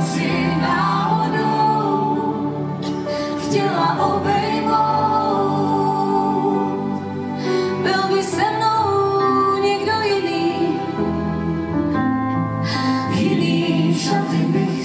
si náhodou chtěla obejmout. Byl by se mnou někdo jiný, v jiný šaty bych